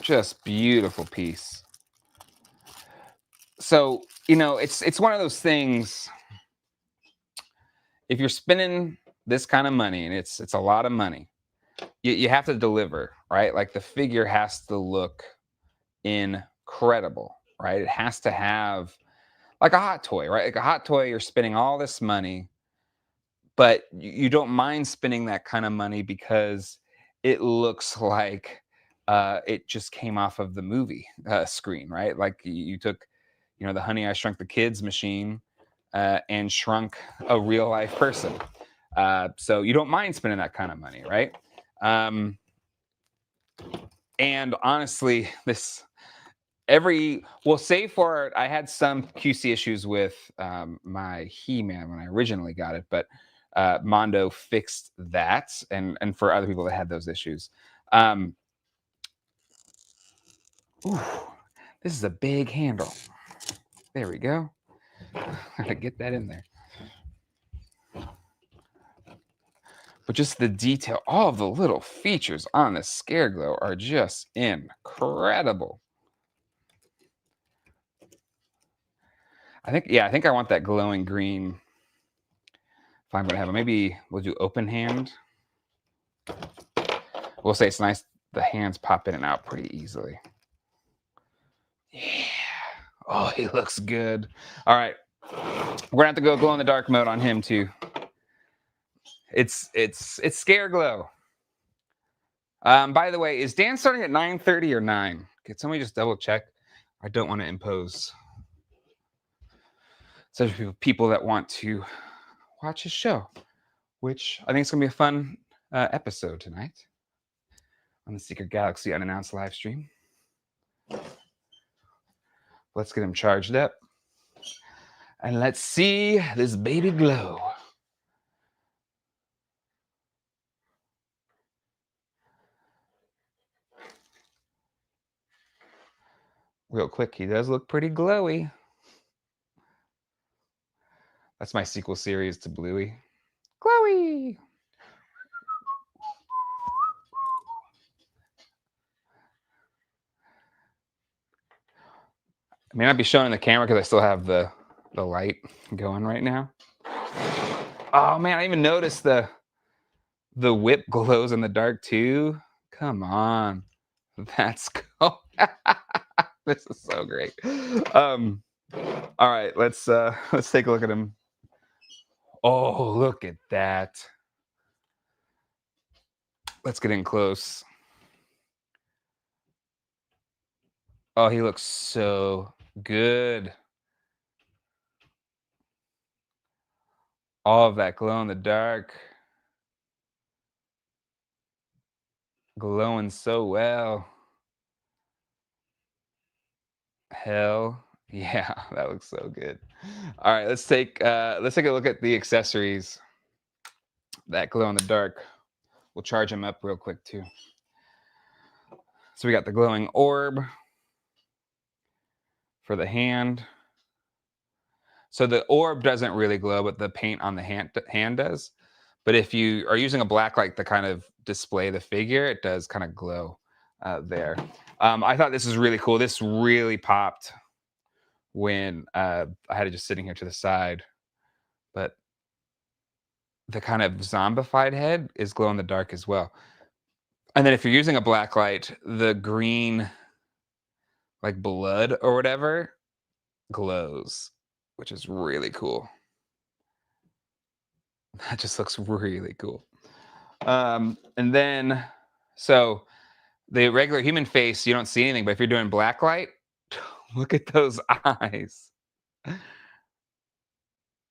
Just beautiful piece. So, you know, it's one of those things. If you're spending this kind of money, and it's a lot of money, you have to deliver, right? Like the figure has to look incredible, right? It has to have like a hot toy, right? Like a hot toy, you're spending all this money, but you don't mind spending that kind of money because it looks like it just came off of the movie screen, right? Like you took, you know, the Honey I Shrunk the Kids machine and shrunk a real life person. So you don't mind spending that kind of money, right? And honestly, save for I had some QC issues with my He-Man when I originally got it, but Mondo fixed that, and for other people that had those issues. Ooh, this is a big handle. There we go. Gotta get that in there. But just the detail, all of the little features on the Scare-Glow are just incredible. I think I want that glowing green. If I'm gonna have it, maybe we'll do open hand. We'll say it's nice. The hands pop in and out pretty easily. Yeah. Oh, he looks good. All right. We're gonna have to go glow in the dark mode on him too. It's Scare-Glow. By the way, is Dan starting at 9:30 or 9? Could somebody just double check? I don't want to impose such people that want to watch his show, which I think it's gonna be a fun episode tonight on the Secret Galaxy unannounced live stream. Let's get him charged up. And let's see this baby glow. Real quick, he does look pretty glowy. That's my sequel series to Bluey. Glowy! I may not be showing the camera because I still have the light going right now. Oh man, I even noticed the whip glows in the dark too. Come on. That's cool. This is so great. All right, let's take a look at him. Oh, look at that. Let's get in close. Oh, he looks so good. All of that glow in the dark. Glowing so well. Hell yeah, that looks so good. All right, let's take a look at the accessories that glow in the dark. We'll charge them up real quick too. So we got the glowing orb for the hand. So the orb doesn't really glow, but the paint on the hand does. But if you are using a black light to kind of display the figure, it does kind of glow there. I thought this was really cool. This really popped when I had it just sitting here to the side but the kind of zombified head is glow in the dark as well. And then if you're using a black light, the green, like blood or whatever, glows, which is really cool. That just looks really cool. And then, so the regular human face, you don't see anything, but if you're doing black light, look at those eyes.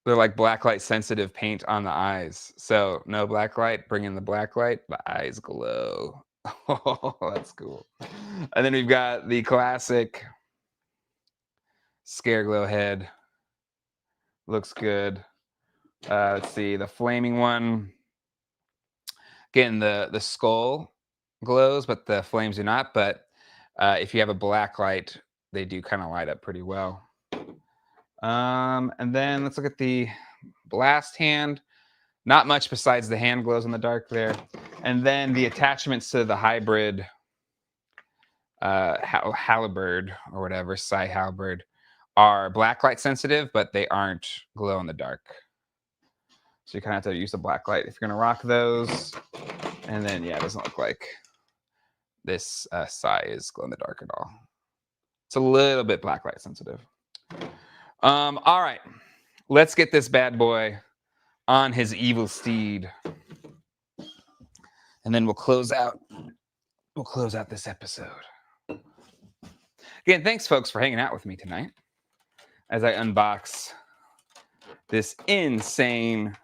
They're like black light sensitive paint on the eyes. So no black light, bring in the black light, the eyes glow. Oh, that's cool. And then we've got the classic Scare-Glow head. Looks good. Let's see, the flaming one. Again, the skull glows, but the flames do not. But if you have a black light, they do kind of light up pretty well. And then let's look at the blast hand. Not much besides the hand glows in the dark there. And then the attachments to the hybrid halberd or whatever, Psy halberd, are black light sensitive, but they aren't glow in the dark. So you kind of have to use the black light if you're going to rock those. And then, yeah, it doesn't look like this Psy is glow in the dark at all. It's a little bit black light sensitive. All right, let's get this bad boy on his evil steed, and then we'll close out this episode. Again, thanks folks for hanging out with me tonight as I unbox this insane,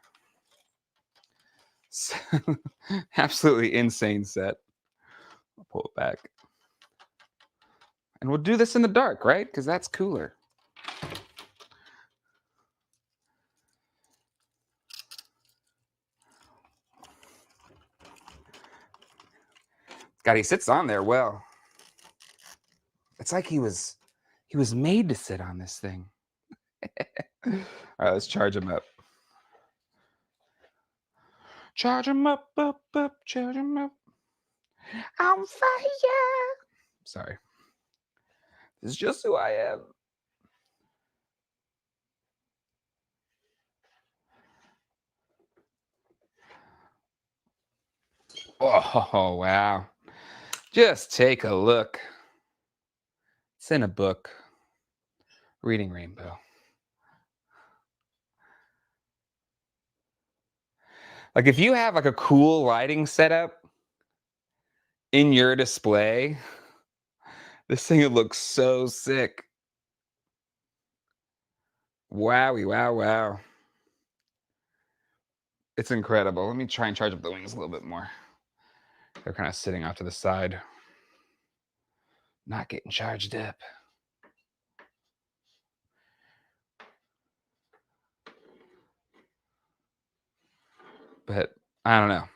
absolutely insane set. I'll pull it back, and we'll do this in the dark, right? Because that's cooler. God, he sits on there well. It's like he was made to sit on this thing. All right, let's charge him up. Charge him up, charge him up. On fire. Sorry. This is just who I am. Oh, wow. Just take a look. It's in a book. Reading Rainbow. Like if you have like a cool lighting setup in your display, this thing would look so sick. Wowie, wow, wow. It's incredible. Let me try and charge up the wings a little bit more. They're kind of sitting off to the side. Not getting charged up. But I don't know.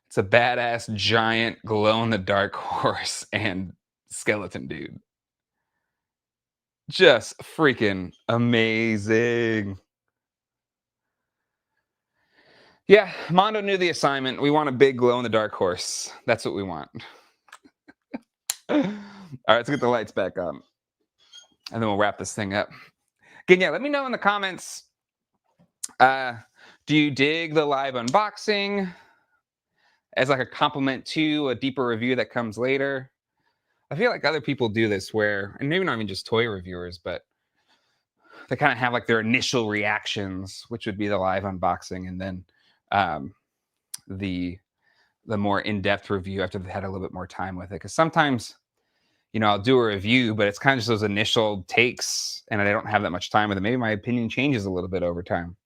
It's a badass, giant, glow-in-the-dark horse and skeleton dude. Just freaking amazing. Yeah, Mondo knew the assignment. We want a big glow-in-the-dark horse. That's what we want. All right, let's get the lights back on. And then we'll wrap this thing up. Again, yeah, let me know in the comments. Do you dig the live unboxing as like a compliment to a deeper review that comes later? I feel like other people do this where, and maybe not even just toy reviewers, but they kind of have like their initial reactions, which would be the live unboxing, and then the more in-depth review after they've had a little bit more time with it. Because sometimes, you know, I'll do a review, but it's kind of just those initial takes, and I don't have that much time with it. Maybe my opinion changes a little bit over time.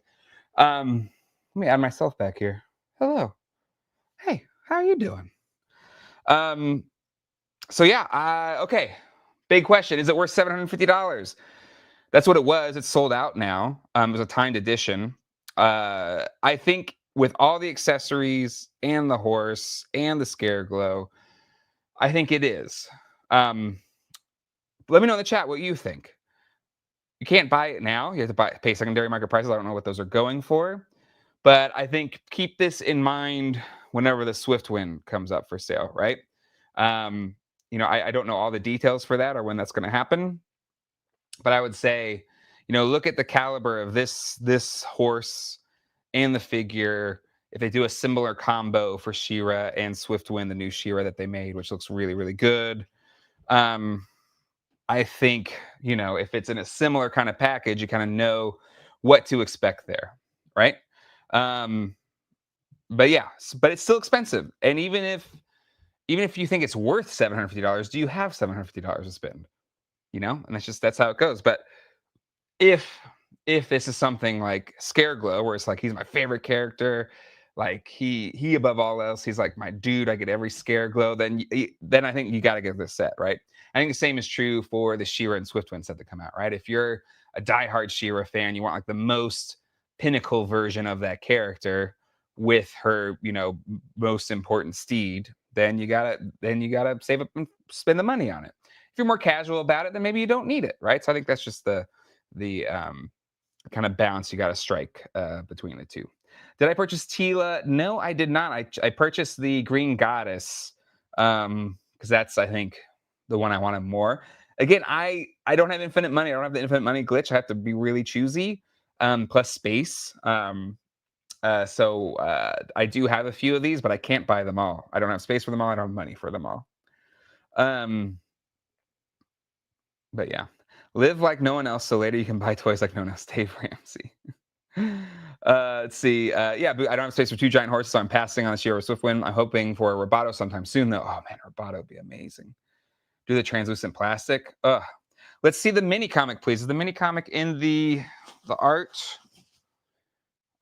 Let me add myself back here. Hello. Hey, how are you doing? So yeah, okay. Big question. Is it worth $750? That's what it was. It's sold out now. It was a timed edition. I think with all the accessories and the horse and the Scare-Glow, I think it is. Let me know in the chat what you think. You can't buy it now. You have to pay secondary market prices. I don't know what those are going for. But I think keep this in mind whenever the Swiftwind comes up for sale, right? You know, I don't know all the details for that or when that's going to happen. But I would say, look at the caliber of this horse and the figure. If they do a similar combo for She-Ra and Swiftwind, the new She-Ra that they made, which looks really, really good. I think, if it's in a similar kind of package, you kind of know what to expect there, right? But yeah, but it's still expensive. And even if you think it's worth $750, do you have $750 to spend? And that's how it goes. But if this is something like Scare-Glow, where it's like he's my favorite character, like he above all else, he's like my dude. I get every Scare-Glow. Then I think you got to get this set, right? I think the same is true for the She-Ra and Swiftwind set that come out, right? If you're a diehard She-Ra fan, you want like the most pinnacle version of that character with her, most important steed, then you gotta save up and spend the money on it. If you're more casual about it, then maybe you don't need it, right? So I think that's just the kind of balance you got to strike between the two. Did I purchase Tila? No, I did not. I purchased the Green Goddess because that's, I think, the one I wanted more. Again, I don't have infinite money. I don't have the infinite money glitch. I have to be really choosy. Plus space. So I do have a few of these, but I can't buy them all. I don't have space for them all. I don't have money for them all. But yeah, live like no one else, so later you can buy toys like no one else. Dave Ramsey. Let's see. Yeah, but I don't have space for 2 giant horses, so I'm passing on this year with Swiftwind. I'm hoping for a Roboto sometime soon, though. Oh man, Roboto would be amazing. Do the translucent plastic. Let's see the mini comic, please. Is the mini comic in the art?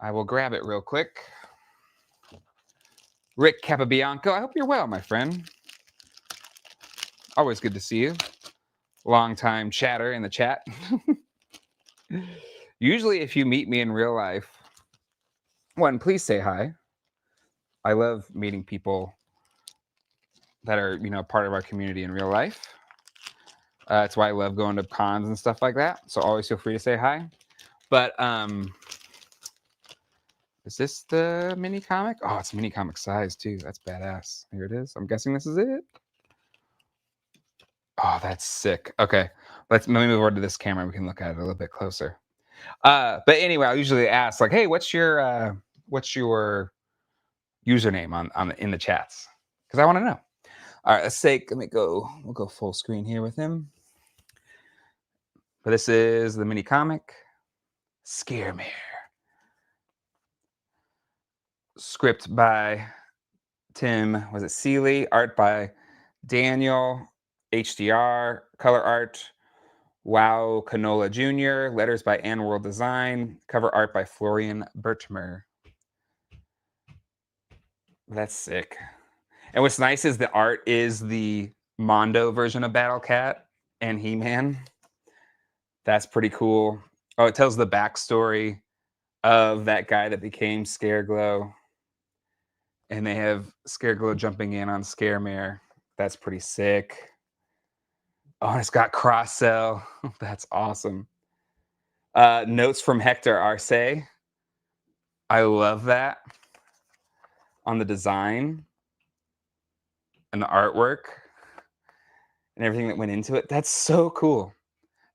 I will grab it real quick. Rick Capabianco, I hope you're well, my friend. Always good to see you. Long time chatter in the chat. Usually, if you meet me in real life, one, please say hi. I love meeting people that are, part of our community in real life. That's why I love going to cons and stuff like that. So always feel free to say hi. But is this the mini comic? Oh, it's mini comic size too. That's badass. Here it is. I'm guessing this is it. Oh, that's sick. Okay, let me move over to this camera. We can look at it a little bit closer. But anyway, I usually ask like, "Hey, what's your username on in the chats?" Because I want to know. All right, we'll go full screen here with him. But this is the mini comic, Scare-Mare. Script by Tim, was it Seeley? Art by Daniel, HDR, color art, Wow Canola Jr., letters by Ann World Design, cover art by Florian Bertmer. That's sick. And what's nice is the art is the Mondo version of Battle Cat and He-Man. That's pretty cool. Oh, it tells the backstory of that guy that became Scare-Glow. And they have Scare-Glow jumping in on Scare-Mare. That's pretty sick. Oh, and it's got cross-sell. That's awesome. Notes from Hector Arce. I love that. On the design and the artwork and everything that went into it. That's so cool.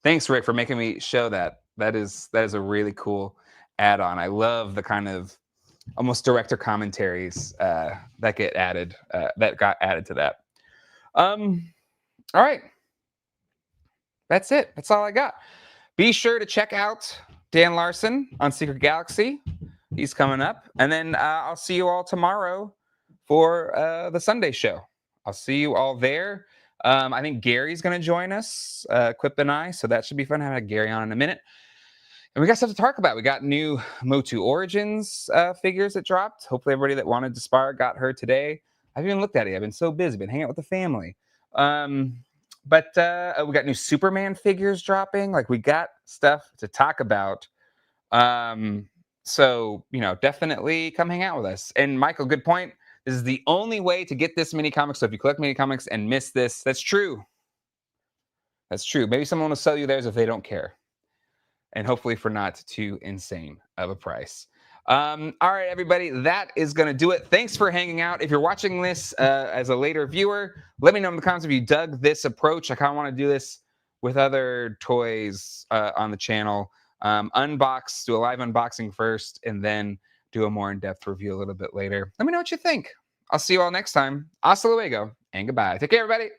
Thanks, Rick, for making me show that. That is a really cool add-on. I love the kind of almost director commentaries that got added to that. All right. That's it. That's all I got. Be sure to check out Dan Larson on Secret Galaxy. He's coming up. And then I'll see you all tomorrow for the Sunday show. I'll see you all there. I think Gary's going to join us, Quip and I. So that should be fun. I'll have Gary on in a minute. And we got stuff to talk about. We got new Motu Origins figures that dropped. Hopefully everybody that wanted to spar got her today. I haven't even looked at it. I've been so busy. Been hanging out with the family. But we got new Superman figures dropping. Like, we got stuff to talk about. So, definitely come hang out with us. And Michael, good point. This is the only way to get this mini comic. So if you collect mini comics and miss this, that's true. That's true. Maybe someone will sell you theirs if they don't care. And hopefully for not too insane of a price. All right, everybody, that is going to do it. Thanks for hanging out. If you're watching this as a later viewer, let me know in the comments if you dug this approach. I kind of want to do this with other toys on the channel. unbox, do a live unboxing first, and then do a more in-depth review a little bit later. Let me know what you think. I'll see you all next time. Hasta luego, and goodbye. Take care, everybody.